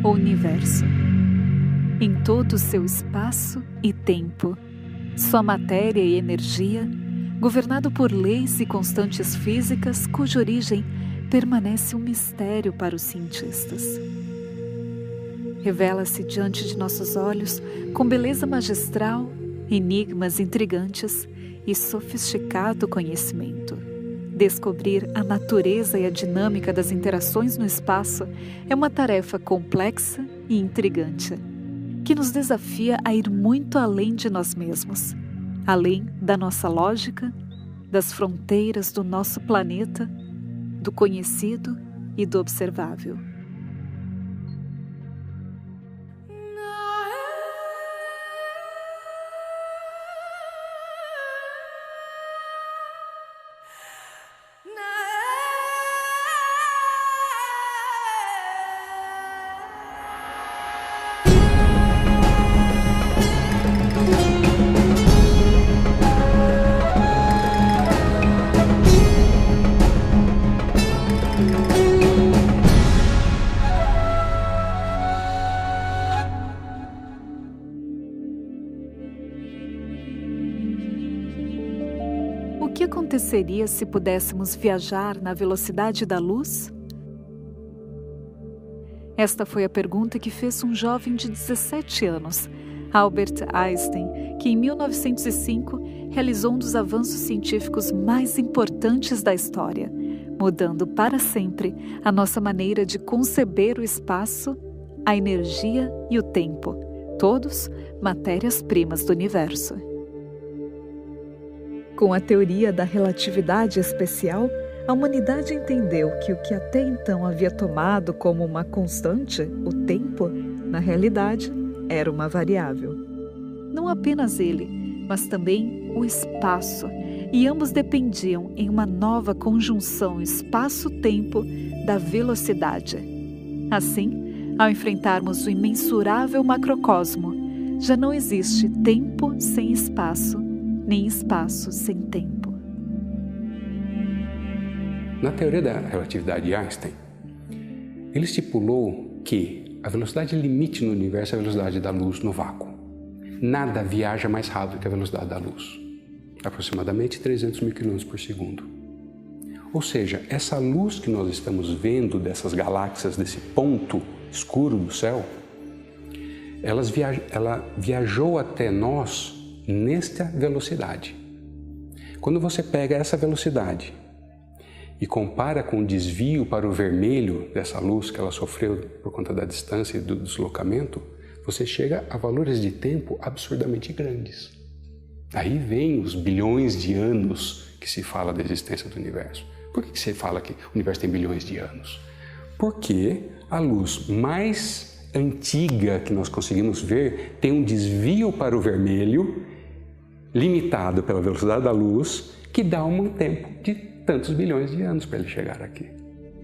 o universo, em todo o seu espaço e tempo, sua matéria e energia, governado por leis e constantes físicas cuja origem permanece um mistério para os cientistas. Revela-se diante de nossos olhos com beleza magistral, enigmas intrigantes e sofisticado conhecimento. Descobrir a natureza e a dinâmica das interações no espaço é uma tarefa complexa e intrigante, que nos desafia a ir muito além de nós mesmos, além da nossa lógica, das fronteiras do nosso planeta, do conhecido e do observável. O que aconteceria se pudéssemos viajar na velocidade da luz? Esta foi a pergunta que fez um jovem de 17 anos, Albert Einstein, que em 1905 realizou um dos avanços científicos mais importantes da história, mudando para sempre a nossa maneira de conceber o espaço, a energia e o tempo, todos matérias-primas do universo. Com a teoria da relatividade especial, a humanidade entendeu que o que até então havia tomado como uma constante, o tempo, na realidade, era uma variável. Não apenas ele, mas também o espaço, e ambos dependiam em uma nova conjunção espaço-tempo da velocidade. Assim, ao enfrentarmos o imensurável macrocosmo, já não existe tempo sem espaço, nem espaço sem tempo. Na teoria da relatividade de Einstein, ele estipulou que a velocidade limite no universo é a velocidade da luz no vácuo. Nada viaja mais rápido que a velocidade da luz, aproximadamente 300 mil km por segundo. Ou seja, essa luz que nós estamos vendo dessas galáxias, desse ponto escuro do céu, ela viajou até nós nesta velocidade. Quando você pega essa velocidade e compara com o desvio para o vermelho dessa luz que ela sofreu por conta da distância e do deslocamento, você chega a valores de tempo absurdamente grandes. Aí vem os bilhões de anos que se fala da existência do universo. Por que você fala que o universo tem bilhões de anos? Porque a luz mais antiga que nós conseguimos ver tem um desvio para o vermelho limitado pela velocidade da luz, que dá um tempo de tantos bilhões de anos para ele chegar aqui.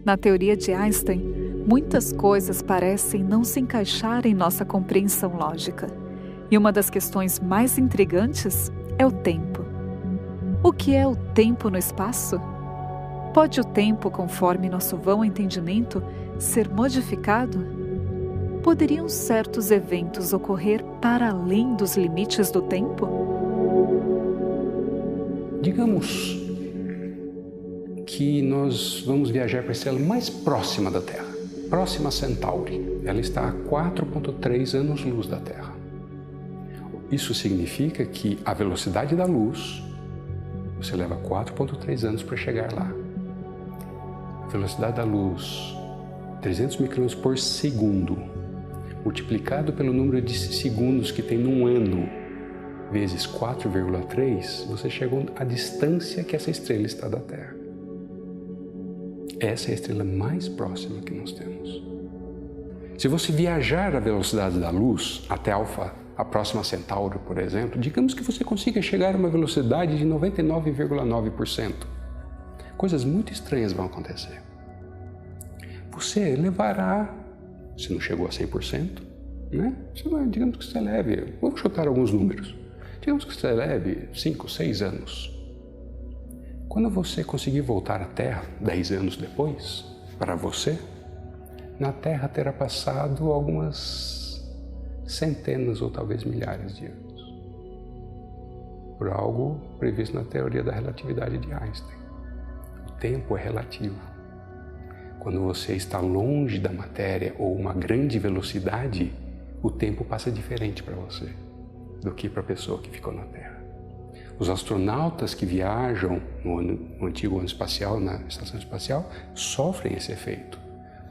Na teoria de Einstein, muitas coisas parecem não se encaixar em nossa compreensão lógica. E uma das questões mais intrigantes é o tempo. O que é o tempo no espaço? Pode o tempo, conforme nosso vão entendimento, ser modificado? Poderiam certos eventos ocorrer para além dos limites do tempo? Digamos que nós vamos viajar para a estrela mais próxima da Terra, Próxima Centauri. Ela está a 4,3 anos-luz da Terra. Isso significa que a velocidade da luz, você leva 4,3 anos para chegar lá. A velocidade da luz, 300 mil km por segundo, multiplicado pelo número de segundos que tem num ano, vezes 4,3, você chegou à distância que essa estrela está da Terra. Essa é a estrela mais próxima que nós temos. Se você viajar à velocidade da luz até a Próxima Centauri, por exemplo, digamos que você consiga chegar a uma velocidade de 99,9%. Coisas muito estranhas vão acontecer. Você levará, se não chegou a 100%, né? Digamos que você leve, vou chutar alguns números. Digamos que você leve 5, 6 anos. Quando você conseguir voltar à Terra, 10 anos depois, para você, na Terra terá passado algumas centenas ou talvez milhares de anos, por algo previsto na teoria da relatividade de Einstein. O tempo é relativo. Quando você está longe da matéria ou uma grande velocidade, o tempo passa diferente para você do que para a pessoa que ficou na Terra. Os astronautas que viajam no antigo ano espacial, na estação espacial, sofrem esse efeito.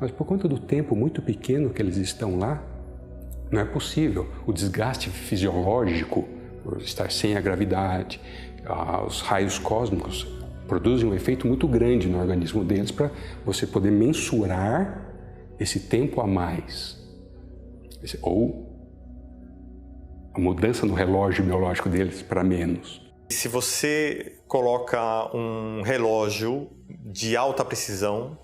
Mas por conta do tempo muito pequeno que eles estão lá, não é possível. O desgaste fisiológico, por estar sem a gravidade, os raios cósmicos, produzem um efeito muito grande no organismo deles para você poder mensurar esse tempo a mais. Ou a mudança no relógio biológico deles para menos. Se você coloca um relógio de alta precisão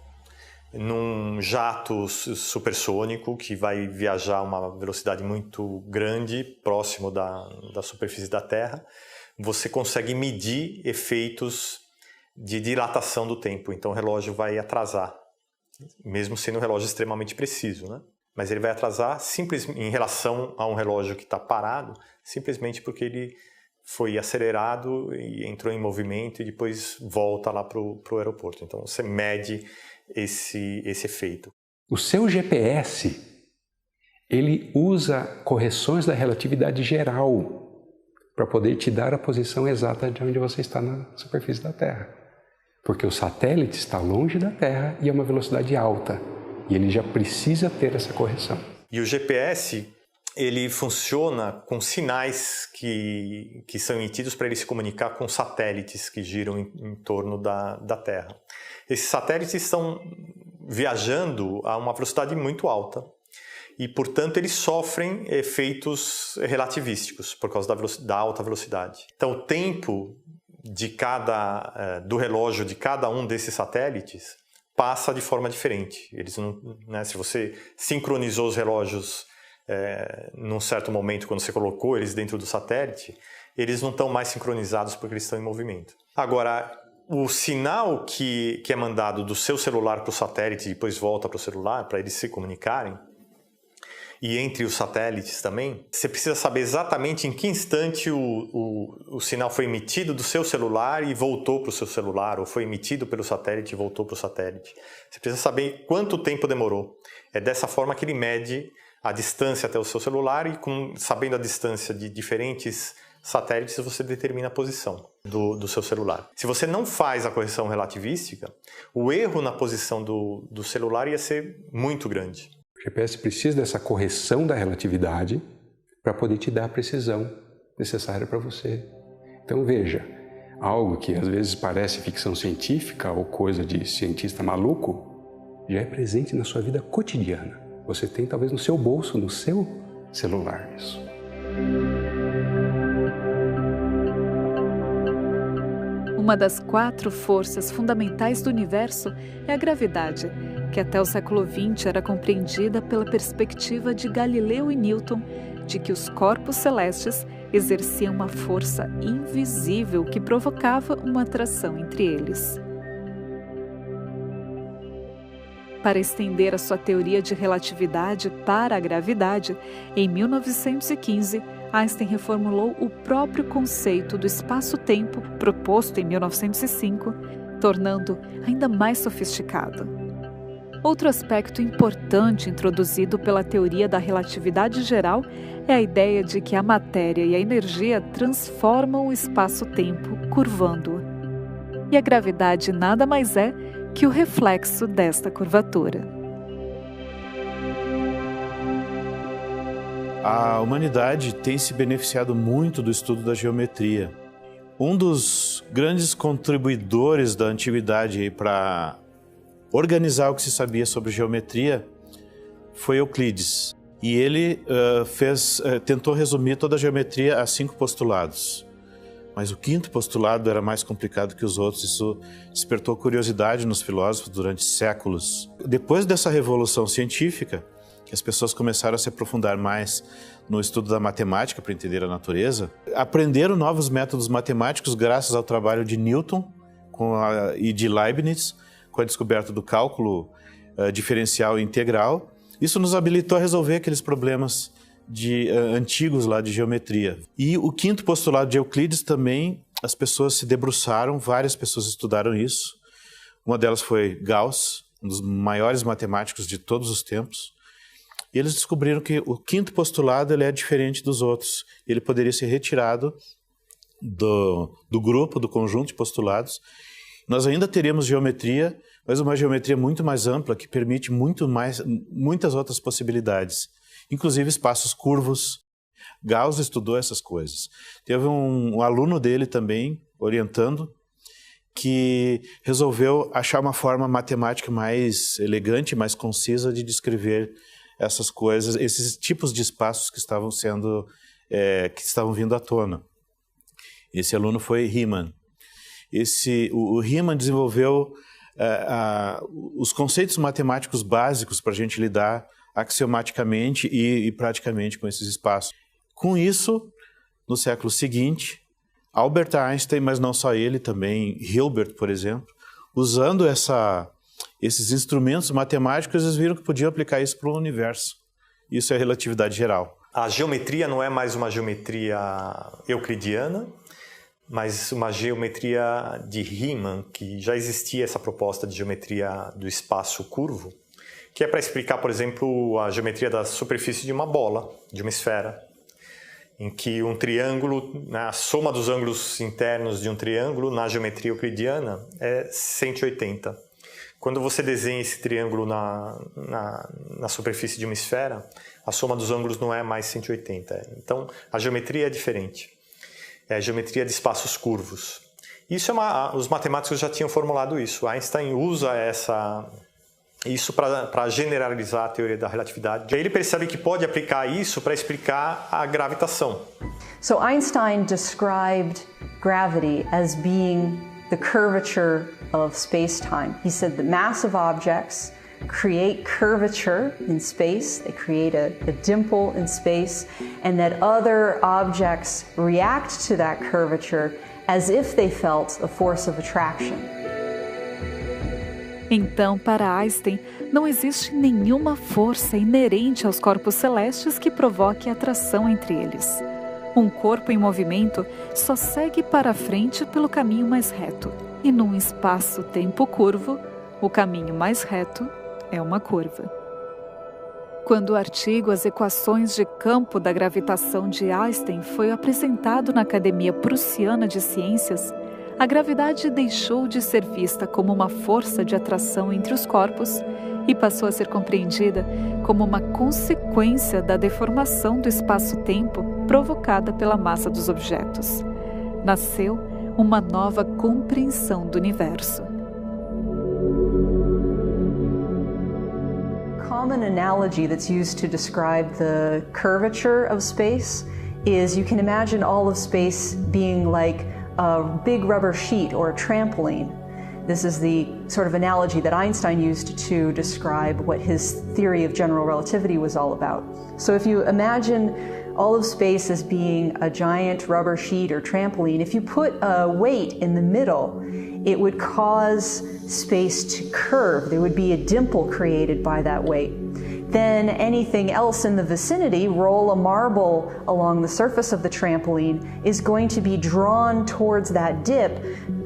num jato supersônico que vai viajar a uma velocidade muito grande, próximo da superfície da Terra, você consegue medir efeitos de dilatação do tempo. Então o relógio vai atrasar, mesmo sendo um relógio extremamente preciso, né? Mas ele vai atrasar em relação a um relógio que está parado, simplesmente porque ele foi acelerado e entrou em movimento e depois volta lá para o aeroporto. Então você mede esse efeito. O seu GPS, ele usa correções da relatividade geral para poder te dar a posição exata de onde você está na superfície da Terra. Porque o satélite está longe da Terra e é uma velocidade alta. E ele já precisa ter essa correção. E o GPS, ele funciona com sinais que são emitidos para ele se comunicar com satélites que giram em torno da Terra. Esses satélites estão viajando a uma velocidade muito alta e, portanto, eles sofrem efeitos relativísticos por causa da alta velocidade. Então, o tempo do relógio de cada um desses satélites passa de forma diferente. Eles não, né, se você sincronizou os relógios num certo momento, quando você colocou eles dentro do satélite, eles não estão mais sincronizados porque eles estão em movimento. Agora, o sinal que é mandado do seu celular para o satélite e depois volta para o celular, para eles se comunicarem, e entre os satélites também, você precisa saber exatamente em que instante o sinal foi emitido do seu celular e voltou para o seu celular, ou foi emitido pelo satélite e voltou para o satélite. Você precisa saber quanto tempo demorou. É dessa forma que ele mede a distância até o seu celular e, sabendo a distância de diferentes satélites, você determina a posição do seu celular. Se você não faz a correção relativística, o erro na posição do celular ia ser muito grande. O GPS precisa dessa correção da relatividade para poder te dar a precisão necessária para você. Então veja, algo que às vezes parece ficção científica ou coisa de cientista maluco, já é presente na sua vida cotidiana. Você tem talvez no seu bolso, no seu celular isso. Uma das 4 forças fundamentais do universo é a gravidade, que até o século XX era compreendida pela perspectiva de Galileu e Newton de que os corpos celestes exerciam uma força invisível que provocava uma atração entre eles. Para estender a sua teoria de relatividade para a gravidade, em 1915, Einstein reformulou o próprio conceito do espaço-tempo proposto em 1905, tornando ainda mais sofisticado. Outro aspecto importante introduzido pela teoria da relatividade geral é a ideia de que a matéria e a energia transformam o espaço-tempo, curvando-o. E a gravidade nada mais é que o reflexo desta curvatura. A humanidade tem se beneficiado muito do estudo da geometria. Um dos grandes contribuidores da antiguidade para organizar o que se sabia sobre geometria foi Euclides. E ele tentou resumir toda a geometria a 5 postulados. Mas o 5º postulado era mais complicado que os outros. Isso despertou curiosidade nos filósofos durante séculos. Depois dessa revolução científica, que as pessoas começaram a se aprofundar mais no estudo da matemática para entender a natureza, aprenderam novos métodos matemáticos graças ao trabalho de Newton e de Leibniz, com a descoberta do cálculo diferencial integral. Isso nos habilitou a resolver aqueles problemas antigos lá de geometria. E o quinto postulado de Euclides também, as pessoas se debruçaram, várias pessoas estudaram isso. Uma delas foi Gauss, um dos maiores matemáticos de todos os tempos. E eles descobriram que o quinto postulado ele é diferente dos outros. Ele poderia ser retirado do grupo, do conjunto de postulados. Nós ainda teríamos geometria, mas uma geometria muito mais ampla, que permite muitas outras possibilidades, inclusive espaços curvos. Gauss estudou essas coisas. Teve um aluno dele também, orientando, que resolveu achar uma forma matemática mais elegante, mais concisa de descrever essas coisas, esses tipos de espaços que estavam vindo à tona. Esse aluno foi Riemann. O Riemann desenvolveu os conceitos matemáticos básicos para a gente lidar axiomaticamente e praticamente com esses espaços. Com isso, no século seguinte, Albert Einstein, mas não só ele, também Hilbert, por exemplo, usando esses instrumentos matemáticos, eles viram que podiam aplicar isso para o universo. Isso é relatividade geral. A geometria não é mais uma geometria euclidiana, mas uma geometria de Riemann, que já existia essa proposta de geometria do espaço curvo, que é para explicar, por exemplo, a geometria da superfície de uma bola, de uma esfera, em que um triângulo, a soma dos ângulos internos de um triângulo na geometria euclidiana é 180. Quando você desenha esse triângulo na superfície de uma esfera, a soma dos ângulos não é mais 180. Então, a geometria é diferente. É a geometria de espaços curvos. Isso os matemáticos já tinham formulado isso. Einstein usa isso para generalizar a teoria da relatividade. E aí ele percebe que pode aplicar isso para explicar a gravitação. So Einstein described gravity as being the curvature of space-time. He said that massive objects create curvature in space, they create a dimple in space, and that other objects react to that curvature as if they felt a force of attraction. Então, para Einstein, não existe nenhuma força inerente aos corpos celestes que provoque atração entre eles. Um corpo em movimento só segue para frente pelo caminho mais reto, e num espaço-tempo curvo, o caminho mais reto é uma curva. Quando o artigo As Equações de Campo da Gravitação de Einstein foi apresentado na Academia Prussiana de Ciências, a gravidade deixou de ser vista como uma força de atração entre os corpos e passou a ser compreendida como uma consequência da deformação do espaço-tempo provocada pela massa dos objetos. Nasceu uma nova compreensão do universo. Common analogy that's used to describe the curvature of space is you can imagine all of space being like a big rubber sheet or a trampoline. This is the sort of analogy that Einstein used to describe what his theory of general relativity was all about. So if you imagine all of space as being a giant rubber sheet or trampoline, if you put a weight in the middle, it would cause space to curve. There would be a dimple created by that weight. Then anything else in the vicinity, roll a marble along the surface of the trampoline, is going to be drawn towards that dip,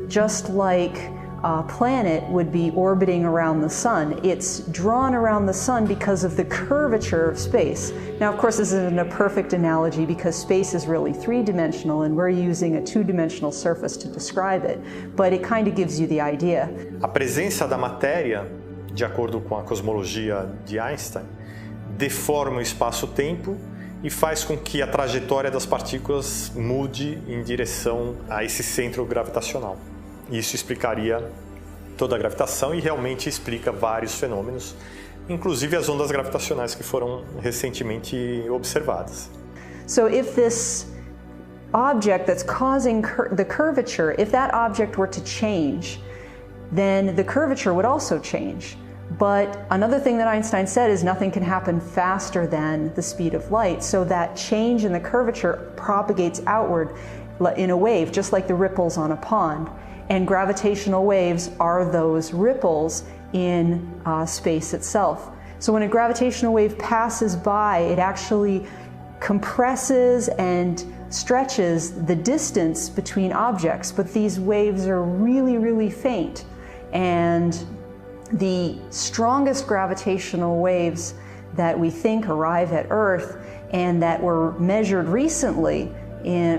just like a planet would be orbiting around the sun. It's drawn around the sun because of the curvature of space. Now, of course, this isn't a perfect analogy because space is really three-dimensional and we're using a two-dimensional surface to describe it, but it kind of gives you the idea. A presença da matéria, de acordo com a cosmologia de Einstein, deforma o espaço-tempo e faz com que a trajetória das partículas mude em direção a esse centro gravitacional. Isso explicaria toda a gravitação e realmente explica vários fenômenos, inclusive as ondas gravitacionais que foram recentemente observadas. So if this object that's causing the curvature, if that object were to change, then the curvature would also change. But another thing that Einstein said is nothing can happen faster than the speed of light, so that change in the curvature propagates outward in a wave, just like the ripples on a pond. And gravitational waves are those ripples in space itself. So when a gravitational wave passes by, it actually compresses and stretches the distance between objects, but these waves are really, really faint. And the strongest gravitational waves that we think arrive at Earth and that were measured recently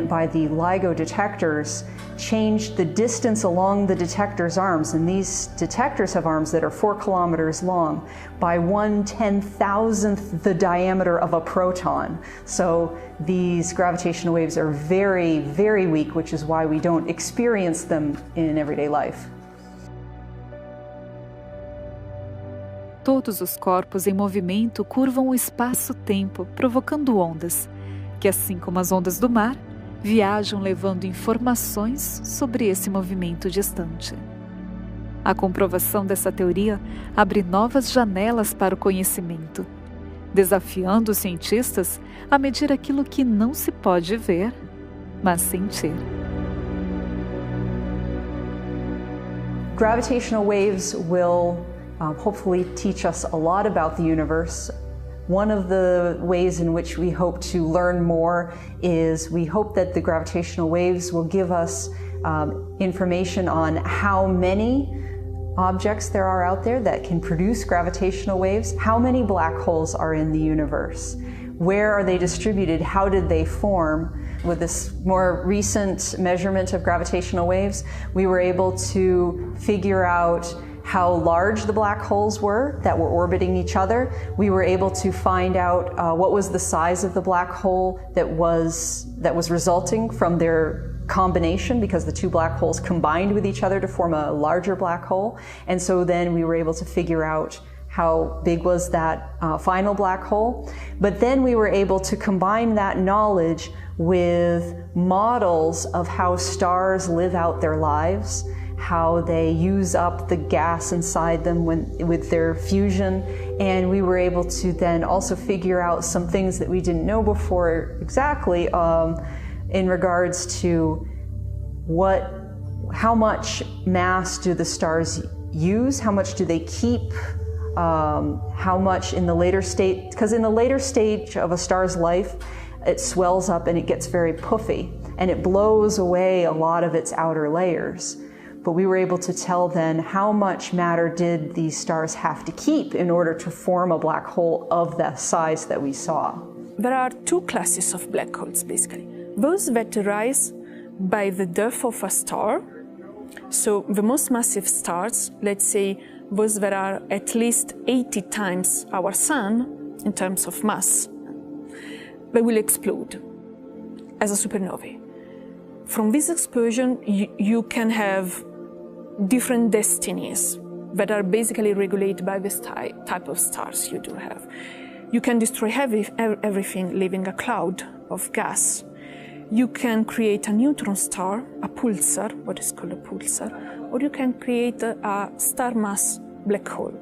by the LIGO detectors changed the distance along the detector's arms, and these detectors have arms that are 4 kilometers long, by 1/10,000th the diameter of a proton. So these gravitational waves are very, very weak, which is why we don't experience them in everyday life. Todos os corpos em movimento curvam o espaço-tempo, provocando ondas, que, assim como as ondas do mar, viajam levando informações sobre esse movimento distante. A comprovação dessa teoria abre novas janelas para o conhecimento, desafiando os cientistas a medir aquilo que não se pode ver, mas sentir. Gravitational waves will hopefully teach us a lot about the universe. One of the ways in which we hope to learn more is we hope that the gravitational waves will give us information on how many objects there are out there that can produce gravitational waves, how many black holes are in the universe, where are they distributed, how did they form. With this more recent measurement of gravitational waves, we were able to figure out how large the black holes were that were orbiting each other. We were able to find out what was the size of the black hole that was resulting from their combination, because the two black holes combined with each other to form a larger black hole. And so then we were able to figure out how big was that final black hole. But then we were able to combine that knowledge with models of how stars live out their lives, how they use up the gas inside them with their fusion, and we were able to then also figure out some things that we didn't know before exactly in regards to how much mass do the stars use, how much do they keep, how much in the later state, because in the later stage of a star's life, it swells up and it gets very puffy, and it blows away a lot of its outer layers. But we were able to tell then how much matter did these stars have to keep in order to form a black hole of the size that we saw. There are two classes of black holes, basically. Those that arise by the death of a star, so the most massive stars, let's say those that are at least 80 times our Sun in terms of mass, they will explode as a supernovae. From this explosion, you can have different destinies that are basically regulated by this type of stars you do have. You can destroy everything, leaving a cloud of gas. You can create a neutron star, a pulsar, what is called a pulsar, or you can create a star mass black hole.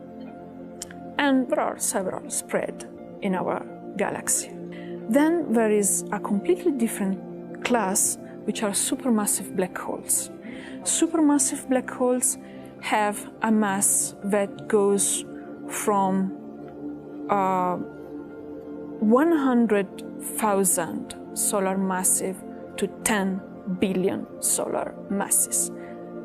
And there are several spread in our galaxy. Then there is a completely different class, which are supermassive black holes. Supermassive black holes have a mass that goes from 100,000 solar massive to 10 billion solar masses.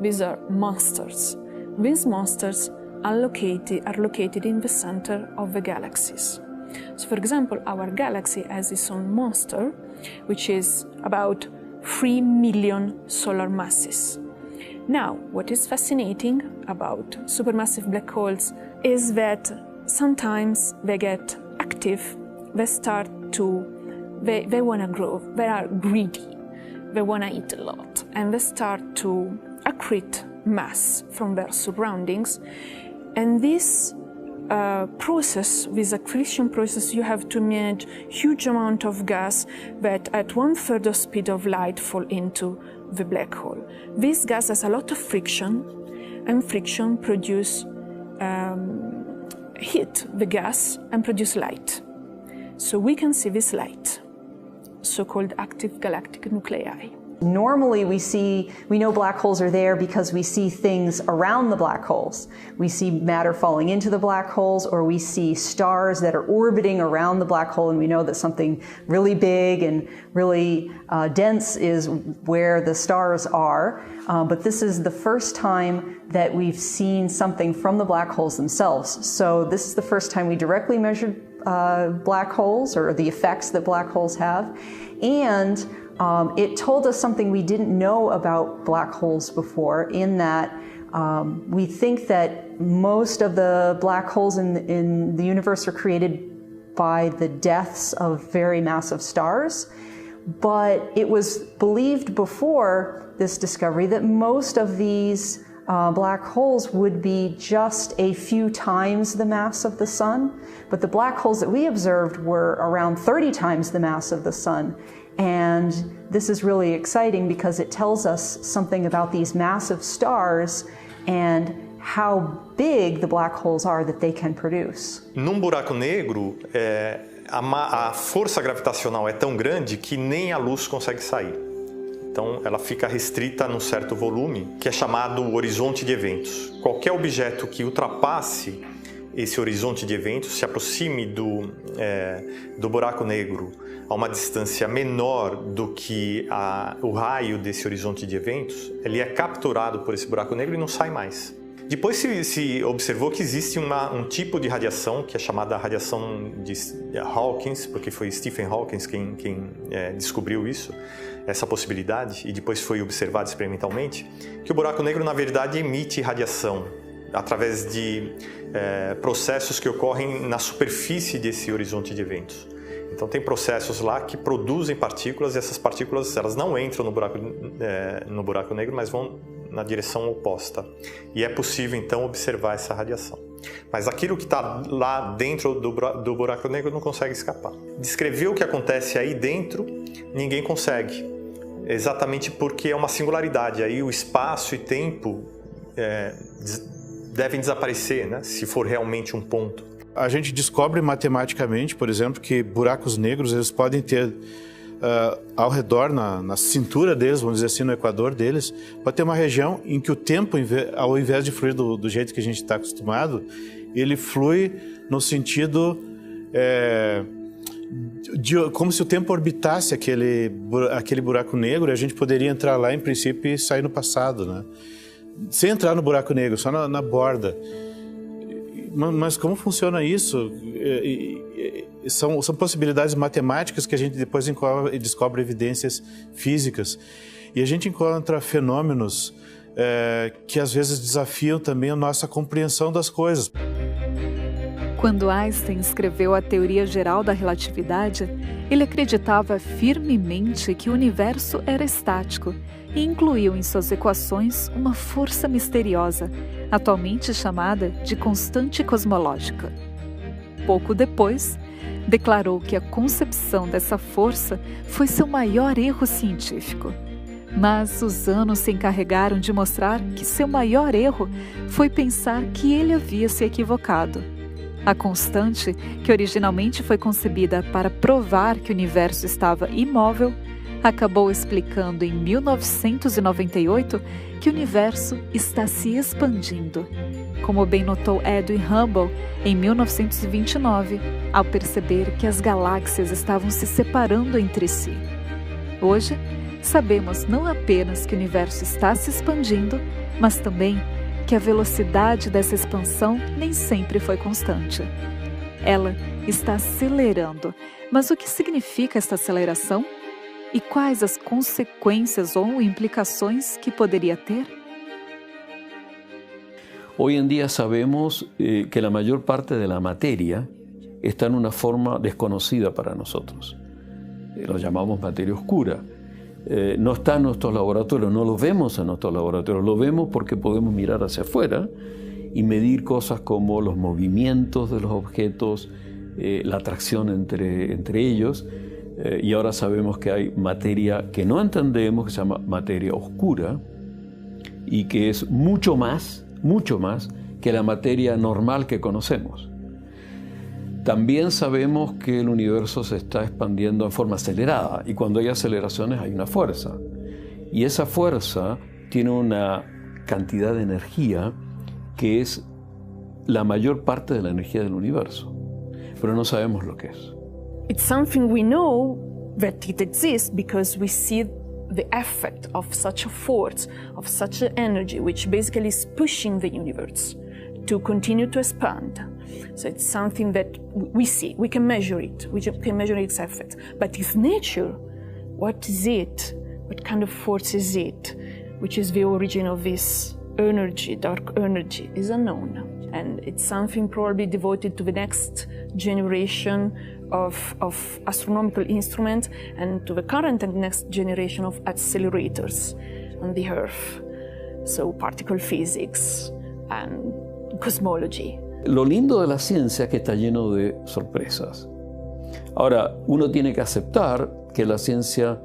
These are monsters. These monsters are located in the center of the galaxies. So, for example, our galaxy has its own monster, which is about 3 million solar masses. Now, what is fascinating about supermassive black holes is that sometimes they get active, they want to grow, they are greedy, they want to eat a lot, and they start to accrete mass from their surroundings. And this this accretion process, you have to manage huge amount of gas that at 1/3 of speed of light fall into the black hole. This gas has a lot of friction, and friction produce heat the gas and produce light. So we can see this light, so-called active galactic nuclei. Normally we know black holes are there because we see things around the black holes. We see matter falling into the black holes, or we see stars that are orbiting around the black hole, and we know that something really big and really dense is where the stars are. But this is the first time that we've seen something from the black holes themselves. So this is the first time we directly measured black holes, or the effects that black holes have. And it told us something we didn't know about black holes before, in that we think that most of the black holes in the universe are created by the deaths of very massive stars. But it was believed before this discovery that most of these black holes would be just a few times the mass of the sun. But the black holes that we observed were around 30 times the mass of the sun. And this is really exciting because it tells us something about these massive stars and how big the black holes are that they can produce. Num buraco negro, a força gravitacional é tão grande que nem a luz consegue sair. Então ela fica restrita num certo volume, que é chamado horizonte de eventos. Qualquer objeto que ultrapasse esse horizonte de eventos, se aproxime do buraco negro a uma distância menor do que o raio desse horizonte de eventos, ele é capturado por esse buraco negro e não sai mais. Depois se observou que existe um tipo de radiação que é chamada radiação de Hawking, porque foi Stephen Hawking quem descobriu isso, essa possibilidade, e depois foi observado experimentalmente, que o buraco negro na verdade emite radiação através de processos que ocorrem na superfície desse horizonte de eventos. Então tem processos lá que produzem partículas, e essas partículas elas não entram no buraco negro, mas vão na direção oposta. E é possível então observar essa radiação. Mas aquilo que está lá dentro do buraco negro não consegue escapar. Descrever o que acontece aí dentro, ninguém consegue. Exatamente porque é uma singularidade. Aí o espaço e tempo devem desaparecer, né? Se for realmente um ponto. A gente descobre matematicamente, por exemplo, que buracos negros eles podem ter ao redor, na cintura deles, vamos dizer assim, no equador deles, pode ter uma região em que o tempo, ao invés de fluir do jeito que a gente está acostumado, ele flui no sentido como se o tempo orbitasse aquele buraco negro, e a gente poderia entrar lá, em princípio, e sair no passado, né? Sem entrar no buraco negro, só na borda. Mas como funciona isso? São possibilidades matemáticas que a gente depois descobre evidências físicas. E a gente encontra fenômenos que às vezes desafiam também a nossa compreensão das coisas. Quando Einstein escreveu a teoria geral da relatividade, ele acreditava firmemente que o universo era estático e incluiu em suas equações uma força misteriosa, atualmente chamada de constante cosmológica. Pouco depois, declarou que a concepção dessa força foi seu maior erro científico. Mas os anos se encarregaram de mostrar que seu maior erro foi pensar que ele havia se equivocado. A constante, que originalmente foi concebida para provar que o universo estava imóvel, acabou explicando em 1998 que o universo está se expandindo, como bem notou Edwin Hubble em 1929, ao perceber que as galáxias estavam se separando entre si. Hoje, sabemos não apenas que o universo está se expandindo, mas também que a velocidade dessa expansão nem sempre foi constante. Ela está acelerando, mas o que significa esta aceleração? E quais as consequências ou implicações que poderia ter? Hoy en día sabemos que la mayor parte de la materia está en una forma desconocida para nosotros. Lo llamamos materia oscura. No está en nuestros laboratorios, no lo vemos en nuestros laboratorios, lo vemos porque podemos mirar hacia afuera y medir cosas como los movimientos de los objetos, la atracción entre ellos. Y ahora sabemos que hay materia que no entendemos, que se llama materia oscura, y que es mucho más que la materia normal que conocemos. También sabemos que el universo se está expandiendo en forma acelerada, y cuando hay aceleraciones hay una fuerza. Y esa fuerza tiene una cantidad de energía que es la mayor parte de la energía del universo, pero no sabemos lo que es. It's something we know that it exists because we see the effect of such a force, of such an energy, which basically is pushing the universe to continue to expand. So it's something that we see, we can measure it, we can measure its effect. But if nature, what is it? What kind of force is it? Which is the origin of this energy, dark energy, is unknown. And it's something probably devoted to the next generation of astronomical instruments and to the current and next generation of accelerators on the Earth. So particle physics and cosmology. Lo lindo de la ciencia es que está lleno de sorpresas. Ahora, uno tiene que aceptar que la ciencia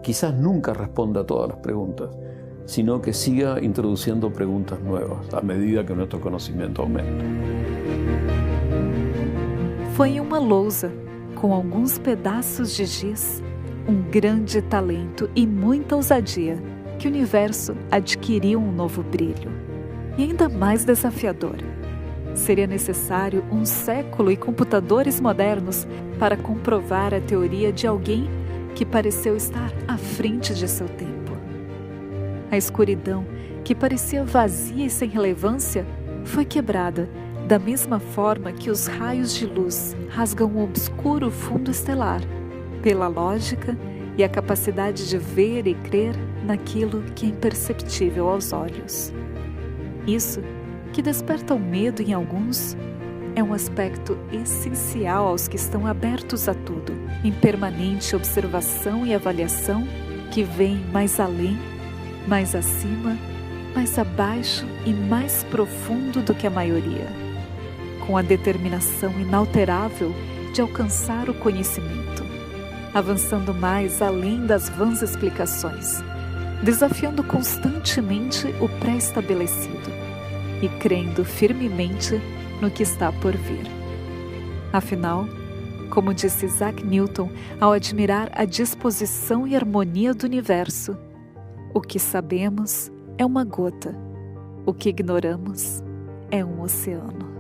quizás nunca responda a todas las preguntas, sino que siga introducindo preguntas nuevas à medida que nosso conhecimento aumenta. Foi em uma lousa, com alguns pedaços de giz, um grande talento e muita ousadia, que o universo adquiriu um novo brilho. E ainda mais desafiador. Seria necessário um século e computadores modernos para comprovar a teoria de alguém que pareceu estar à frente de seu tempo. A escuridão, que parecia vazia e sem relevância, foi quebrada da mesma forma que os raios de luz rasgam o obscuro fundo estelar, pela lógica e a capacidade de ver e crer naquilo que é imperceptível aos olhos. Isso, que desperta o medo em alguns, é um aspecto essencial aos que estão abertos a tudo, em permanente observação e avaliação, que veem mais além, mais acima, mais abaixo e mais profundo do que a maioria, com a determinação inalterável de alcançar o conhecimento, avançando mais além das vãs explicações, desafiando constantemente o pré-estabelecido e crendo firmemente no que está por vir. Afinal, como disse Isaac Newton ao admirar a disposição e harmonia do universo, o que sabemos é uma gota, o que ignoramos é um oceano.